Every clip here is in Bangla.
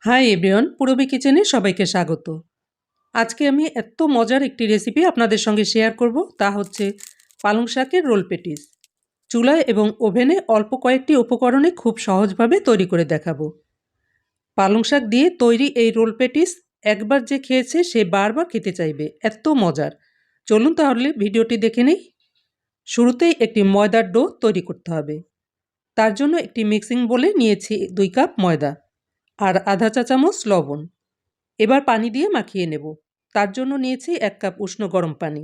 হাই এভরিওয়ান, পূরবী কিচেনে সবাইকে স্বাগত। আজকে আমি এত মজার একটি রেসিপি আপনাদের সঙ্গে শেয়ার করব, তা হচ্ছে পালং শাকের রোল পেটিস। চুলায় এবং ওভেনে অল্প কয়েকটি উপকরণে খুব সহজভাবে তৈরি করে দেখাবো। পালং শাক দিয়ে তৈরি এই রোল পেটিস একবার যে খেয়েছে সে বারবার খেতে চাইবে, এত মজার। চলুন তাহলে ভিডিওটি দেখে নেই। শুরুতেই একটি ময়দার ডো তৈরি করতে হবে। তার জন্য একটি মিক্সিং বোলে নিয়েছি 2 কাপ ময়দা আর আধা চা চামচ লবণ। এবার পানি দিয়ে মাখিয়ে নেব। তার জন্য নিয়েছি 1 কাপ উষ্ণ গরম পানি।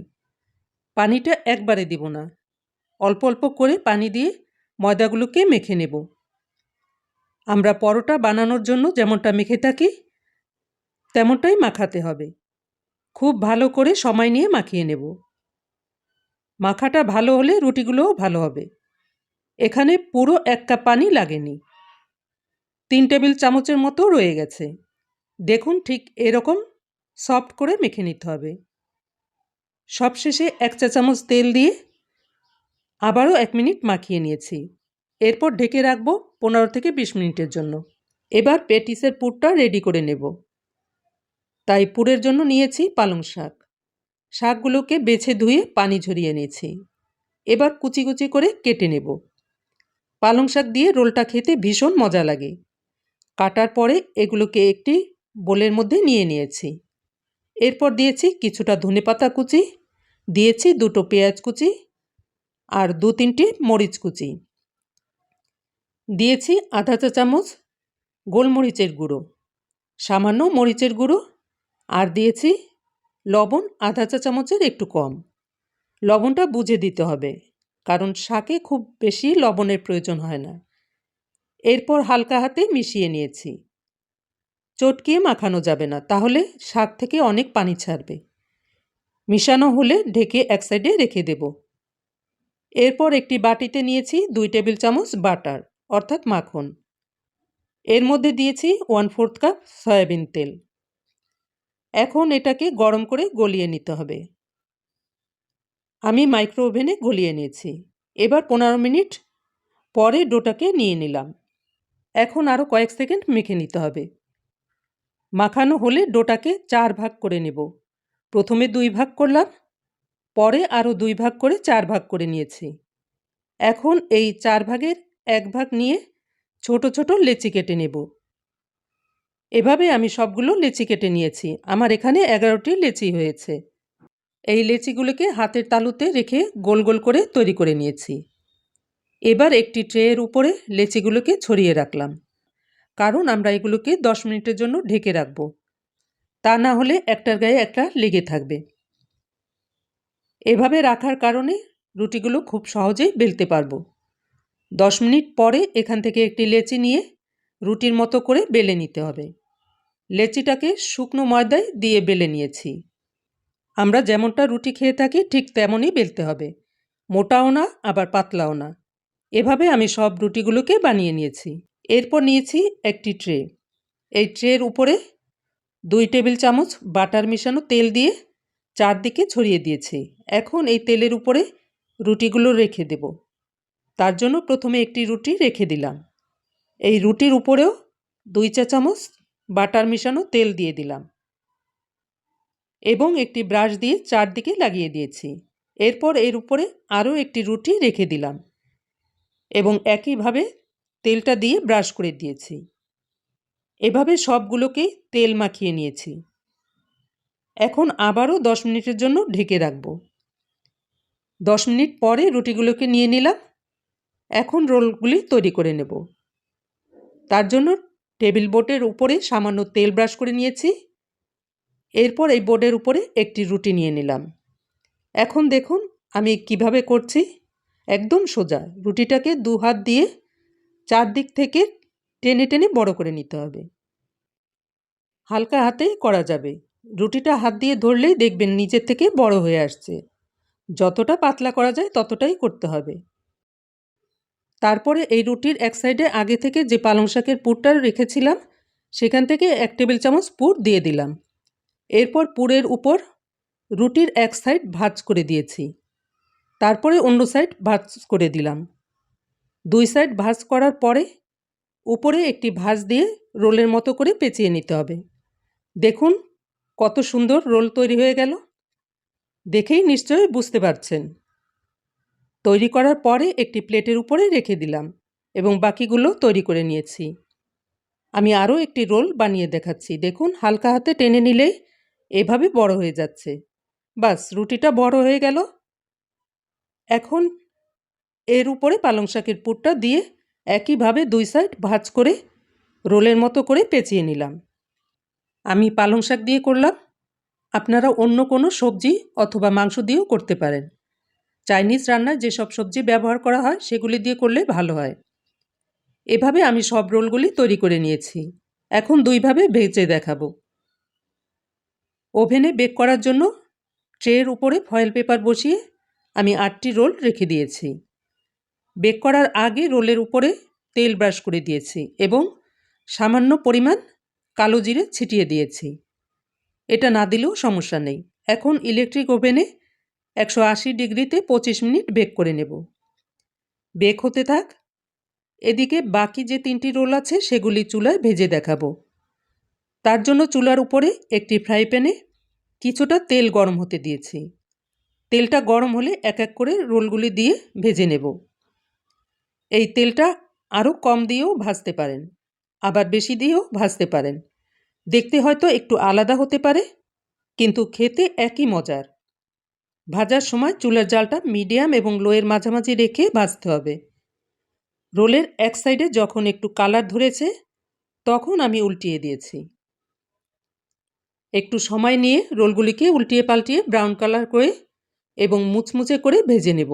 পানিটা একবারে দিব না, অল্প অল্প করে পানি দিয়ে ময়দাগুলোকে মেখে নেব। আমরা পরোটা বানানোর জন্য যেমনটা মেখে থাকি তেমনটাই মাখাতে হবে। খুব ভালো করে সময় নিয়ে মাখিয়ে নেব। মাখাটা ভালো হলে রুটিগুলোও ভালো হবে। এখানে পুরো 1 কাপ পানি লাগেনি, 3 টেবিল চামচের মতো রয়ে গেছে। দেখুন, ঠিক এরকম সফট করে মেখে নিতে হবে। সবশেষে 1 চা চামচ তেল দিয়ে আবারও 1 মিনিট মাখিয়ে নিয়েছি। এরপর ঢেকে রাখবো 15 থেকে 20 মিনিটের জন্য। এবার পেটিসের পুরটা রেডি করে নেব। তাই পুরের জন্য নিয়েছি পালং শাক। শাকগুলোকে বেছে ধুয়ে পানি ঝরিয়ে নিয়েছি। এবার কুচি কুচি করে কেটে নেব। পালং শাক দিয়ে রোলটা খেতে ভীষণ মজা লাগে। কাটার পরে এগুলোকে একটি বোলের মধ্যে নিয়ে নিয়েছি। এরপর দিয়েছি কিছুটা ধনেপাতা কুচি, দিয়েছি 2টো পেঁয়াজ কুচি আর 2-3টি মরিচ কুচি, দিয়েছি আধা চা চামচ গোলমরিচের গুঁড়ো, সামান্য মরিচের গুঁড়ো, আর দিয়েছি লবণ আধা চা চামচের একটু কম। লবণটা বুঝে দিতে হবে, কারণ শাকে খুব বেশি লবণের প্রয়োজন হয় না। এরপর হালকা হাতে মিশিয়ে নিয়েছি। চটকিয়ে মাখানো যাবে না, তাহলে শাক থেকে অনেক পানি ছাড়বে। মিশানো হলে ঢেকে এক সাইডে রেখে দেব। এরপর একটি বাটিতে নিয়েছি 2 টেবিল চামচ বাটার অর্থাৎ মাখন। এর মধ্যে দিয়েছি 1/4 কাপ সয়াবিন তেল। এখন এটাকে গরম করে গলিয়ে নিতে হবে। আমি মাইক্রো ওভেনে গলিয়ে নিয়েছি। এবার 15 মিনিট পরে ডোটাকে নিয়ে নিলাম। এখন আরও কয়েক সেকেন্ড মেখে নিতে হবে। মাখানো হলে ডোটাকে 4 ভাগ করে নেব। প্রথমে 2 ভাগ করলাম, পরে আরও 2 ভাগ করে 4 ভাগ করে নিয়েছি। এখন এই 4 ভাগের 1 ভাগ নিয়ে ছোট ছোট লেচি কেটে নেব। এভাবে আমি সবগুলো লেচি কেটে নিয়েছি। আমার এখানে 11টি লেচি হয়েছে। এই লেচিগুলোকে হাতের তালুতে রেখে গোল গোল করে তৈরি করে নিয়েছি। এবার একটি ট্রের উপরে লেচিগুলোকে ছড়িয়ে রাখলাম, কারণ আমরা এগুলোকে 10 মিনিটের জন্য ঢেকে রাখব। তা না হলে একটার গায়ে একটা লেগে থাকবে। এভাবে রাখার কারণে রুটিগুলো খুব সহজেই বেলতে পারবো। 10 মিনিট পরে এখান থেকে একটি লেচি নিয়ে রুটির মতো করে বেলে নিতে হবে। লেচিটাকে শুকনো ময়দায় দিয়ে বেলে নিয়েছি। আমরা যেমনটা রুটি খেয়ে থাকি ঠিক তেমনই বেলতে হবে, মোটাও না আবার পাতলাও না। এভাবে আমি সব রুটিগুলোকে বানিয়ে নিয়েছি। এরপর নিয়েছি একটি ট্রে। এই ট্রের উপরে 2 টেবিল চামচ বাটার মিশানো তেল দিয়ে চারদিকে ছড়িয়ে দিয়েছি। এখন এই তেলের উপরে রুটিগুলো রেখে দেব। তার জন্য প্রথমে একটি রুটি রেখে দিলাম। এই রুটির উপরেও 2 চা চামচ বাটার মিশানো তেল দিয়ে দিলাম এবং একটি ব্রাশ দিয়ে চারদিকে লাগিয়ে দিয়েছি। এরপর এর উপরে আরও একটি রুটি রেখে দিলাম এবং একইভাবে তেলটা দিয়ে ব্রাশ করে দিয়েছি। এভাবে সবগুলোকেই তেল মাখিয়ে নিয়েছি। এখন আবারও 10 মিনিটের জন্য ঢেকে রাখব। 10 মিনিট পরে রুটিগুলোকে নিয়ে নিলাম। এখন রোলগুলি তৈরি করে নেব। তার জন্য টেবিল বোর্ডের উপরে সামান্য তেল ব্রাশ করে নিয়েছি। এরপর এই বোর্ডের উপরে একটি রুটি নিয়ে নিলাম। এখন দেখুন আমি কিভাবে করছি। একদম সোজা রুটিটাকে 2 হাত দিয়ে চারদিক থেকে টেনে টেনে বড় করে নিতে হবে। হালকা হাতেই করা যাবে। রুটিটা হাত দিয়ে ধরলেই দেখবেন নিচের থেকে বড় হয়ে আসছে। যতটা পাতলা করা যায় ততটাই করতে হবে। তারপরে এই রুটির এক সাইডে আগে থেকে যে পালং শাকের পুরটা রেখেছিলাম সেখান থেকে 1 টেবিল চামচ পুর দিয়ে দিলাম। এরপর পুরের উপর রুটির এক সাইড ভাঁজ করে দিয়েছি। তারপরে অন্য সাইড ভাঁজ করে দিলাম। 2 সাইড ভাঁজ করার পরে উপরে একটি ভাঁজ দিয়ে রোলের মতো করে পেঁচিয়ে নিতে হবে। দেখুন কত সুন্দর রোল তৈরি হয়ে গেল। দেখেই নিশ্চয়ই বুঝতে পারছেন। তৈরি করার পরে একটি প্লেটের উপরে রেখে দিলাম এবং বাকিগুলো তৈরি করে নিয়েছি। আমি আরও একটি রোল বানিয়ে দেখাচ্ছি। দেখুন হালকা হাতে টেনে নিলেই এভাবে বড় হয়ে যাচ্ছে। বাস রুটিটা বড় হয়ে গেল। এখন এর উপরে পালং শাকের পুরটা দিয়ে একইভাবে 2 সাইড ভাঁজ করে রোলের মতো করে পেঁচিয়ে নিলাম। আমি পালং শাক দিয়ে করলাম, আপনারা অন্য কোনো সবজি অথবা মাংস দিয়েও করতে পারেন। চাইনিজ রান্নায় যেসব সবজি ব্যবহার করা হয় সেগুলি দিয়ে করলে ভালো হয়। এভাবে আমি সব রোলগুলি তৈরি করে নিয়েছি। এখন 2 ভাবে ভেজে দেখাবো। ওভেনে বেক করার জন্য ট্রের উপরে ফয়েল পেপার বসিয়ে আমি 8টি রোল রেখে দিয়েছি। বেক করার আগে রোলের উপরে তেল ব্রাশ করে দিয়েছি এবং সামান্য পরিমাণ কালো জিরে ছিটিয়ে দিয়েছি। এটা না দিলেও সমস্যা নেই। এখন ইলেকট্রিক ওভেনে 180 ডিগ্রিতে 25 মিনিট বেক করে নেব। বেক হতে থাক। এদিকে বাকি যে 3টি রোল আছে সেগুলি চুলায় ভেজে দেখাবো। তার জন্য চুলার উপরে একটি ফ্রাই প্যানে কিছুটা তেল গরম হতে দিয়েছি। তেলটা গরম হলে এক এক করে রোলগুলি দিয়ে ভেজে নেব। এই তেলটা আরও কম দিয়েও ভাজতে পারেন, আবার বেশি দিয়েও ভাজতে পারেন। দেখতে হয়তো একটু আলাদা হতে পারে, কিন্তু খেতে একই মজার। ভাজার সময় চুলার জালটা মিডিয়াম এবং লোয়ের মাঝামাঝি রেখে ভাজতে হবে। রোলের এক সাইডে যখন একটু কালার ধরেছে তখন আমি উল্টিয়ে দিয়েছি। একটু সময় নিয়ে রোলগুলিকে উল্টিয়ে পাল্টিয়ে ব্রাউন কালার করে এবং মুচমুচে করে ভেজে নেব।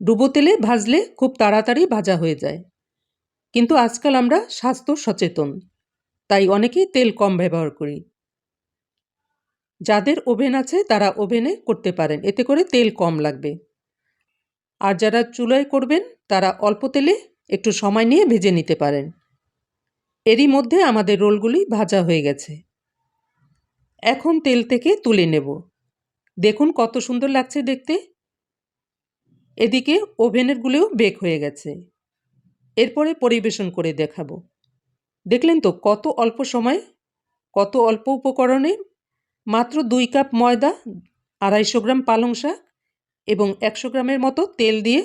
ডুবো তেলে ভাজলে খুব তাড়াতাড়ি ভাজা হয়ে যায়, কিন্তু আজকাল আমরা স্বাস্থ্য সচেতন, তাই অনেকেই তেল কম ব্যবহার করি। যাদের ওভেন আছে তারা ওভেনে করতে পারেন, এতে করে তেল কম লাগবে। আর যারা চুলায় করবেন তারা অল্প তেলে একটু সময় নিয়ে ভেজে নিতে পারেন। এরই মধ্যে আমাদের রোলগুলি ভাজা হয়ে গেছে। এখন তেল থেকে তুলে নেব। দেখুন কত সুন্দর লাগছে দেখতে। এদিকে ওভেনেরগুলোও বেক হয়ে গেছে। এরপরে পরিবেশন করে দেখাবো। দেখলেন তো কত অল্প সময়ে, কত অল্প উপকরণে মাত্র 2 কাপ ময়দা, 250 গ্রাম পালং শাক এবং 100 গ্রামের মতো তেল দিয়ে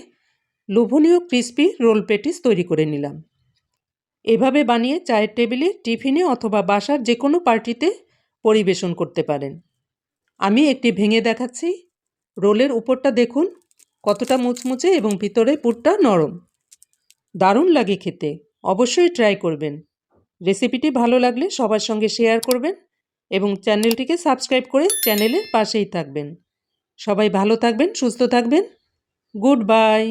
লোভনীয় ক্রিস্পি রোল প্যাটিস তৈরি করে নিলাম। এভাবে বানিয়ে চায়ের টেবিলে, টিফিনে অথবা বাসার যে কোনো পার্টিতে পরিবেশন করতে পারেন। আমি একটি ভেঙে দেখাচ্ছি। রোলের উপরটা দেখুন কতটা মুচমুচে এবং ভিতরে পুরটা নরম। দারুণ লাগে খেতে। অবশ্যই ট্রাই করবেন। রেসিপিটি ভালো লাগলে সবার সঙ্গে শেয়ার করবেন এবং চ্যানেলটিকে সাবস্ক্রাইব করে চ্যানেলের পাশেই থাকবেন। সবাই ভালো থাকবেন, সুস্থ থাকবেন। Good bye.